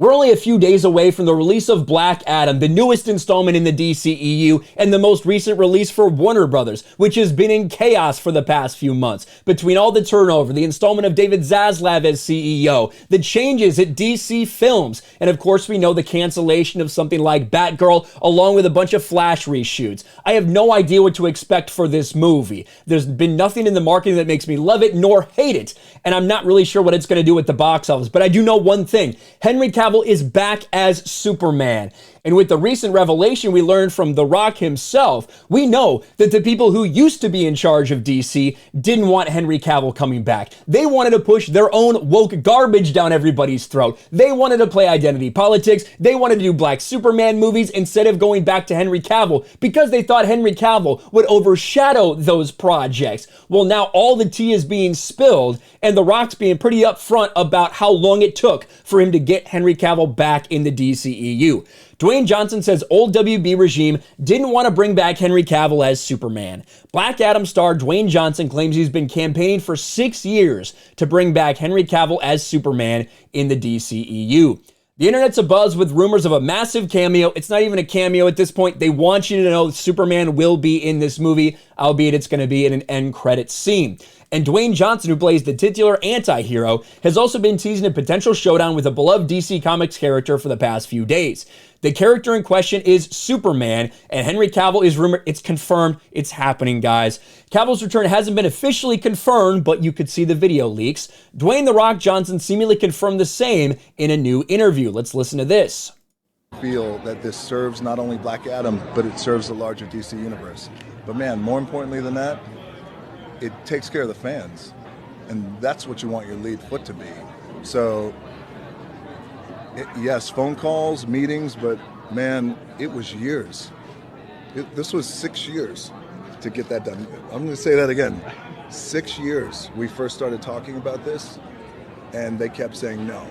We're only a few days away from the release of Black Adam, the newest installment in the DCEU, and the most recent release for Warner Brothers, which has been in chaos for the past few months. Between all the turnover, the installment of David Zaslav as CEO, the changes at DC Films, and of course we know the cancellation of something like Batgirl, along with a bunch of Flash reshoots. I have no idea what to expect for this movie. There's been nothing in the marketing that makes me love it nor hate it, and I'm not really sure what it's going to do at the box office, but I do know one thing. Henry Cavill is back as Superman. And with the recent revelation we learned from The Rock himself, we know that the people who used to be in charge of DC didn't want Henry Cavill coming back. They wanted to push their own woke garbage down everybody's throat. They wanted to play identity politics. They wanted to do Black Superman movies instead of going back to Henry Cavill because they thought Henry Cavill would overshadow those projects. Well, now all the tea is being spilled, and The Rock's being pretty upfront about how long it took for him to get Henry Cavill back in the DCEU. Dwayne Johnson says old WB regime didn't want to bring back Henry Cavill as Superman. Black Adam star Dwayne Johnson claims he's been campaigning for 6 years to bring back Henry Cavill as Superman in the DCEU. The internet's abuzz with rumors of a massive cameo. It's not even a cameo at this point. They want you to know Superman will be in this movie, albeit it's going to be in an end credits scene. And Dwayne Johnson, who plays the titular anti-hero, has also been teasing a potential showdown with a beloved DC Comics character for the past few days. The character in question is Superman, and Henry Cavill is rumored. It's confirmed. It's happening, guys. Cavill's return hasn't been officially confirmed, but you could see the video leaks. Dwayne "The Rock" Johnson seemingly confirmed the same in a new interview. Let's listen to this. I feel that this serves not only Black Adam, but it serves the larger DC universe. But man, more importantly than that, it takes care of the fans, and that's what you want your lead foot to be. So yes, phone calls, meetings, but man, it was years. This was 6 years to get that done. I'm going to say that again. 6 years we first started talking about this, and they kept saying no.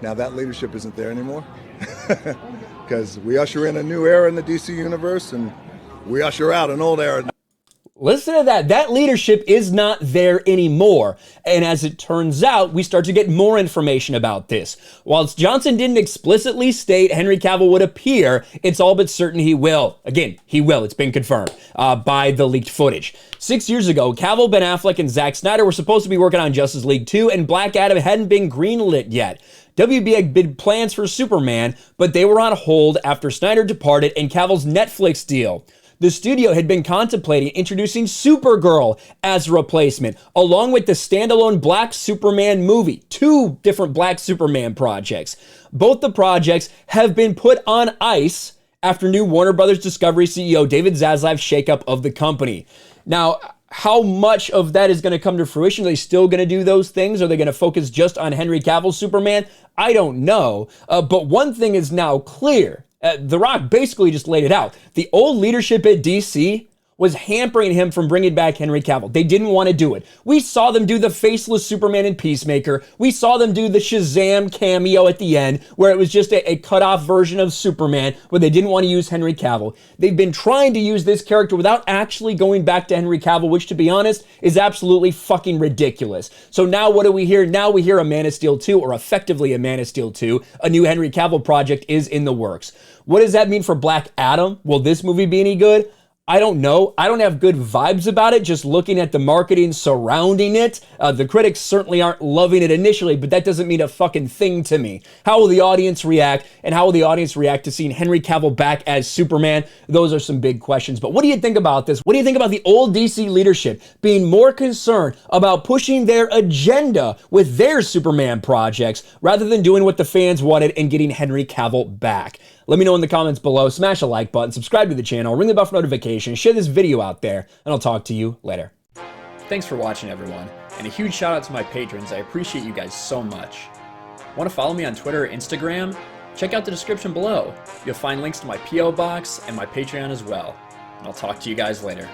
Now that leadership isn't there anymore, because we usher in a new era in the DC universe, and we usher out an old era. Listen to that. That leadership is not there anymore. And as it turns out, we start to get more information about this. Whilst Johnson didn't explicitly state Henry Cavill would appear, it's all but certain he will. Again, he will. It's been confirmed by the leaked footage. 6 years ago, Cavill, Ben Affleck, and Zack Snyder were supposed to be working on Justice League 2, and Black Adam hadn't been greenlit yet. WB had big plans for Superman, but they were on hold after Snyder departed and Cavill's Netflix deal. The studio had been contemplating introducing Supergirl as a replacement, along with the standalone Black Superman movie, 2 different Black Superman projects. Both the projects have been put on ice after new Warner Brothers Discovery CEO David Zaslav's shakeup of the company. Now, how much of that is going to come to fruition? Are they still going to do those things? Are they going to focus just on Henry Cavill's Superman? I don't know. But one thing is now clear. The Rock basically just laid it out. The old leadership at DC was hampering him from bringing back Henry Cavill. They didn't want to do it. We saw them do the faceless Superman in Peacemaker. We saw them do the Shazam cameo at the end, where it was just a cut-off version of Superman, where they didn't want to use Henry Cavill. They've been trying to use this character without actually going back to Henry Cavill, which, to be honest, is absolutely fucking ridiculous. So now what do we hear? Now we hear a Man of Steel 2, or effectively a Man of Steel 2. A new Henry Cavill project is in the works. What does that mean for Black Adam? Will this movie be any good? I don't know. I don't have good vibes about it, just looking at the marketing surrounding it. The critics certainly aren't loving it initially, but that doesn't mean a fucking thing to me. How will the audience react, and how will the audience react to seeing Henry Cavill back as Superman? Those are some big questions. But what do you think about this? What do you think about the old DC leadership being more concerned about pushing their agenda with their Superman projects rather than doing what the fans wanted and getting Henry Cavill back? Let me know in the comments below. Smash a like button, subscribe to the channel, ring the bell for notifications, share this video out there, and I'll talk to you later. Thanks for watching, everyone, and a huge shout out to my patrons. I appreciate you guys so much. Want to follow me on Twitter or Instagram? Check out the description below. You'll find links to my P.O. box and my Patreon as well. And I'll talk to you guys later.